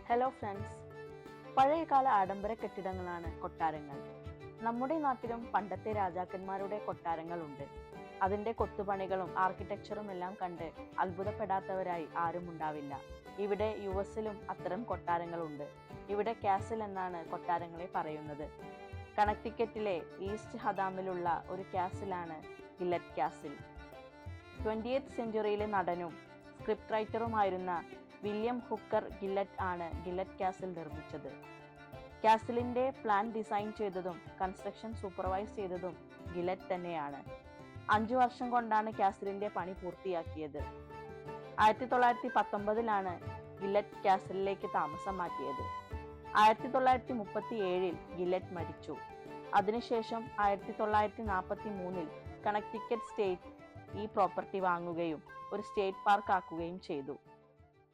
Hello friends, പഴയകാല ആഡംബര കെട്ടിടങ്ങളാണ് കൊട്ടാരങ്ങൾ. നമ്മുടെ നാട്ടിലും പണ്ടത്തെ രാജാക്കന്മാരുടെ കൊട്ടാരങ്ങളുണ്ട്. അതിൻ്റെ കൊത്തുപണികളും ആർക്കിടെക്ചറും എല്ലാം കണ്ട് അത്ഭുതപ്പെടാത്തവരായി ആരും ഉണ്ടാവില്ല. ഇവിടെ യുഎസിലും അത്തരം കൊട്ടാരങ്ങളുണ്ട്. ഇവിടെ കാസിൽ എന്നാണ് കൊട്ടാരങ്ങളെ പറയുന്നത്. കണക്ടിക്കറ്റിലെ ഈസ്റ്റ് ഹദാമിലുള്ള ഒരു കാസിലാണ് ഗില്ലറ്റ് കാസിൽ. 20th സെഞ്ചുറിയിലെ നടനും സ്ക്രിപ്റ്റ് റൈറ്ററുമായിരുന്ന വില്യം ഹുക്കർ ഗില്ലറ്റ് ആണ് ഗില്ലറ്റ് കാസിൽ നിർമ്മിച്ചത്. കാസിലിന്റെ പ്ലാൻ ഡിസൈൻ ചെയ്തതും കൺസ്ട്രക്ഷൻ സൂപ്പർവൈസ് ചെയ്തതും ഗില്ലറ്റ് തന്നെയാണ്. 5 വർഷം കൊണ്ടാണ് കാസിലിന്റെ പണി പൂർത്തിയാക്കിയത്. 1919 ഗില്ലറ്റ് കാസിലിലേക്ക് താമസം മാറ്റിയത്. 1937 ഗില്ലറ്റ് മരിച്ചു. അതിനുശേഷം 1943 കണക്ടിക്കറ്റ് സ്റ്റേറ്റ് ഈ പ്രോപ്പർട്ടി വാങ്ങുകയും ഒരു സ്റ്റേറ്റ് പാർക്ക് ആക്കുകയും ചെയ്തു.